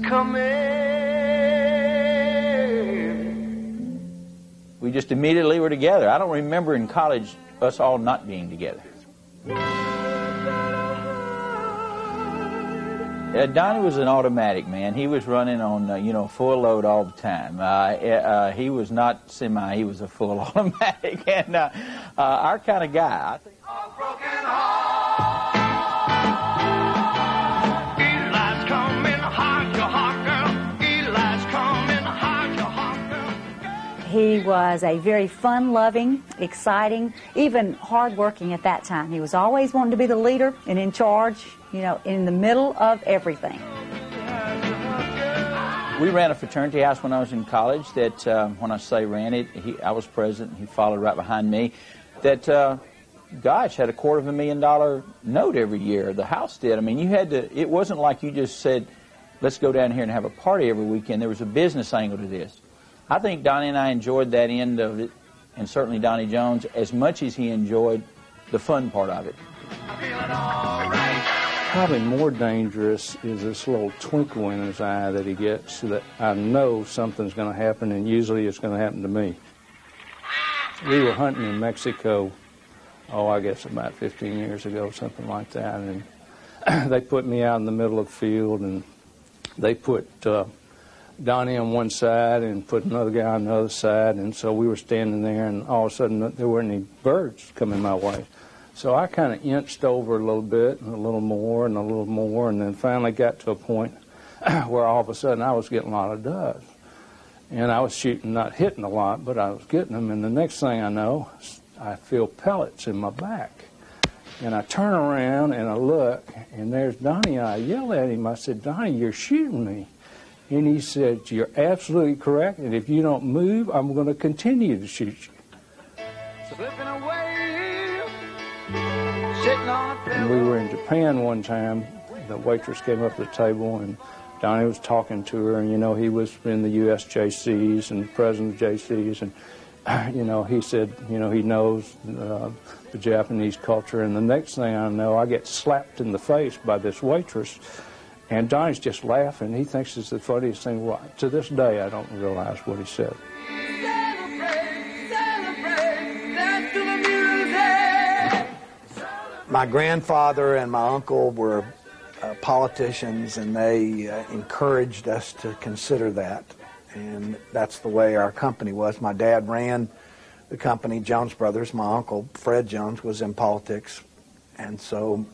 coming. We just immediately were together. I don't remember in college us all not being together. Donnie was an automatic, man. He was running on, you know, full load all the time. He was not semi, he was a full automatic, and our kind of guy. I think. A broken heart. Eli's coming, hard your heart, girl. Eli's coming, hard your heart, girl. He was a very fun-loving, exciting, even hard-working at that time. He was always wanting to be the leader and in charge, you know, in the middle of everything. We ran a fraternity house when I was in college that, when I say ran it, I was president, he followed right behind me, that, gosh, had a $250,000 note every year. The house did. I mean, you had to, it wasn't like you just said, let's go down here and have a party every weekend. There was a business angle to this. I think Donnie and I enjoyed that end of it, and certainly Donnie Jones, as much as he enjoyed the fun part of it. Probably more dangerous is this little twinkle in his eye that he gets, so that I know something's going to happen, and usually it's going to happen to me. We were hunting in Mexico, I guess about 15 years ago, something like that, and they put me out in the middle of the field, and they put Donnie on one side and put another guy on the other side, and so we were standing there, and all of a sudden there weren't any birds coming my way. So I kind of inched over a little bit, and a little more, and a little more, and then finally got to a point where all of a sudden I was getting a lot of doves. And I was shooting, not hitting a lot, but I was getting them, and the next thing I know, I feel pellets in my back. And I turn around and I look, and there's Donnie, and I yell at him. I said, Donnie, you're shooting me. And he said, you're absolutely correct, and if you don't move, I'm going to continue to shoot you. Slipping away, sitting on a pillow. When we were in Japan one time, the waitress came up to the table, and Donnie was talking to her, and, you know, he was in the USJCs and president of JCs, and, you know, he said, you know, he knows the Japanese culture, and the next thing I know, I get slapped in the face by this waitress. And Donnie's just laughing. He thinks it's the funniest thing. Well, to this day, I don't realize what he said. Celebrate, celebrate, dance to the music. My grandfather and my uncle were politicians, and they encouraged us to consider that. And that's the way our company was. My dad ran the company, Jones Brothers. My uncle, Fred Jones, was in politics. And so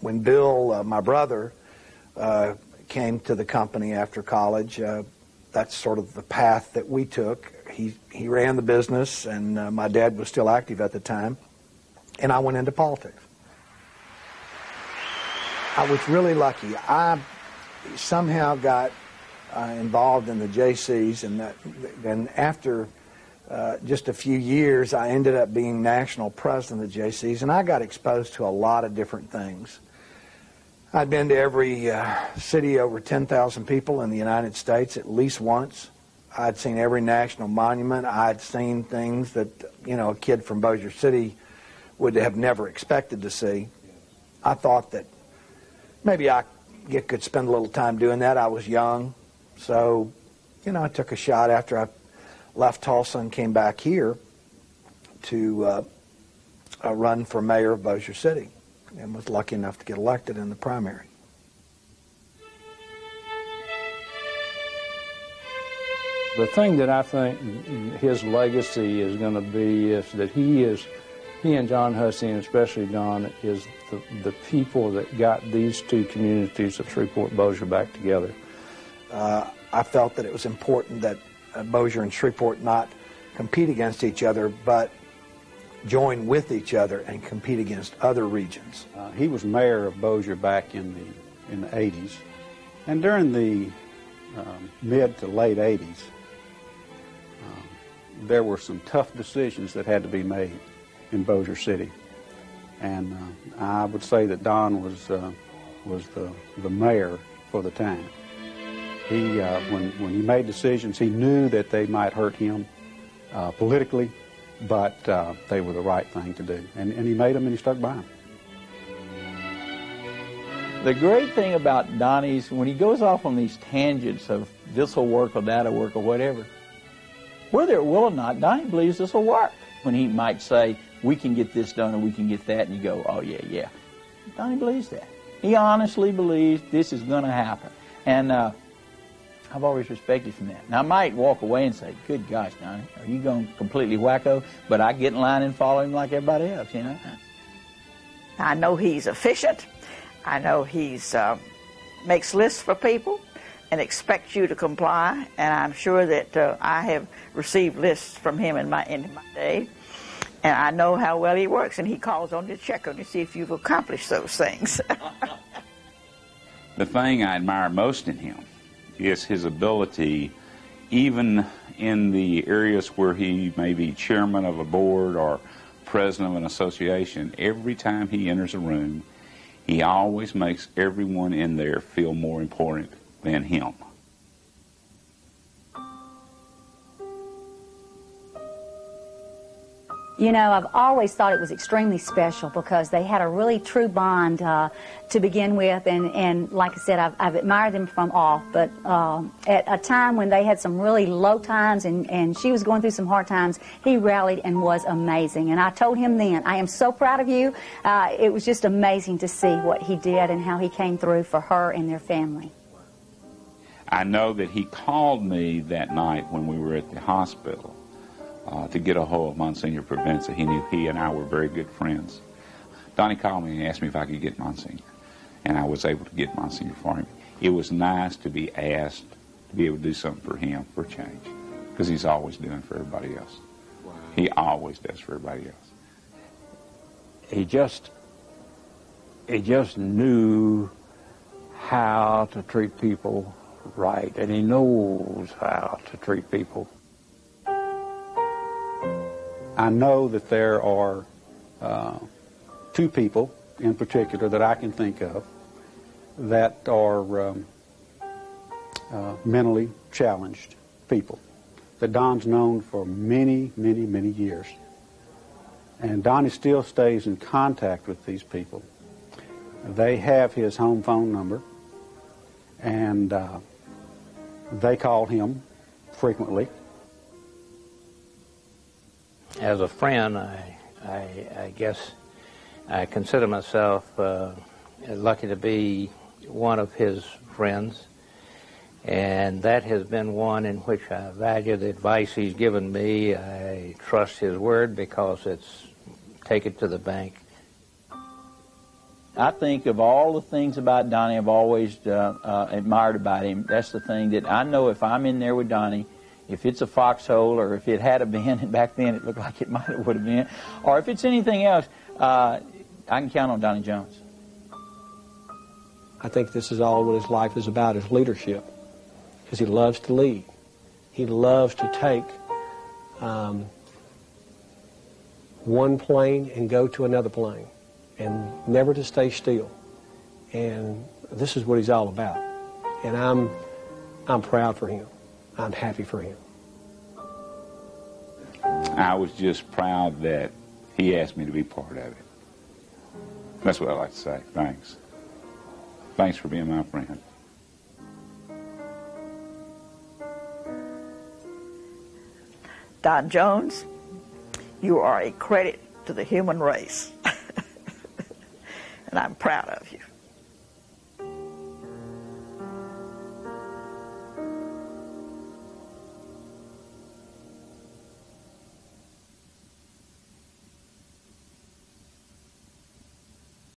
when Bill, my brother, came to the company after college, that's sort of the path that we took. He ran the business, and my dad was still active at the time, and I went into politics. I was really lucky. I somehow got involved in the JCs, and then after just a few years, I ended up being national president of the JCs, and I got exposed to a lot of different things. I'd been to every city over 10,000 people in the United States at least once. I'd seen every national monument. I'd seen things that, you know, a kid from Bossier City would have never expected to see. I thought that maybe I could spend a little time doing that. I was young. So, you know, I took a shot after I left Tulsa and came back here to run for mayor of Bossier City, and was lucky enough to get elected in the primary. The thing that I think his legacy is going to be is that he and John Hussey, and especially Don, is the people that got these two communities of Shreveport-Bossier back together. I felt that it was important that Bossier and Shreveport not compete against each other, but join with each other and compete against other regions. He was mayor of Bossier back in the 80s, and during the mid to late 80s, there were some tough decisions that had to be made in Bossier City, and I would say that Don was the mayor for the time. He when he made decisions, he knew that they might hurt him politically, but they were the right thing to do. And he made them, and he stuck by them. The great thing about Donnie's, when he goes off on these tangents of this will work or that'll work or whatever, whether it will or not, Donnie believes this will work. When he might say, we can get this done or we can get that, and you go, oh, yeah, yeah. Donnie believes that. He honestly believes this is going to happen. And I've always respected from that. Now, I might walk away and say, good gosh, Donnie, are you going completely wacko? But I get in line and follow him like everybody else, you know. I know he's efficient. I know he's makes lists for people and expects you to comply. And I'm sure that I have received lists from him in my day. And I know how well he works, and he calls on you to check on you to see if you've accomplished those things. The thing I admire most in him is his ability, even in the areas where he may be chairman of a board or president of an association, every time he enters a room, he always makes everyone in there feel more important than him. You know, I've always thought it was extremely special because they had a really true bond to begin with, and like I said, I've admired them from off, but at a time when they had some really low times and she was going through some hard times, he rallied and was amazing. And I told him then, I am so proud of you. It was just amazing to see what he did and how he came through for her and their family. I know that he called me that night when we were at the hospital to get a hold of Monsignor Provenza. He knew he and I were very good friends. Donnie called me and asked me if I could get Monsignor, and I was able to get Monsignor for him. It was nice to be asked to be able to do something for him for a change, because he's always doing for everybody else. Wow. He always does for everybody else. He just knew how to treat people right, and he knows how to treat people. I know that there are two people in particular that I can think of that are mentally challenged people that Don's known for many, many, many years. And Donnie still stays in contact with these people. They have his home phone number, and they call him frequently. As a friend, I guess I consider myself lucky to be one of his friends, and that has been one in which I value the advice he's given me. I trust his word because it's take it to the bank. I think of all the things about Donnie I've always admired about him, that's the thing that I know if I'm in there with Donnie, if it's a foxhole, or if it had been, and back then it looked like it might have would have been, or if it's anything else, I can count on Donnie Jones. I think this is all what his life is about, is leadership, because he loves to lead. He loves to take one plane and go to another plane, and never to stay still. And this is what he's all about. And I'm proud for him. I'm happy for him. I was just proud that he asked me to be part of it. That's what I like to say. Thanks. Thanks for being my friend. Don Jones, you are a credit to the human race. And I'm proud of you.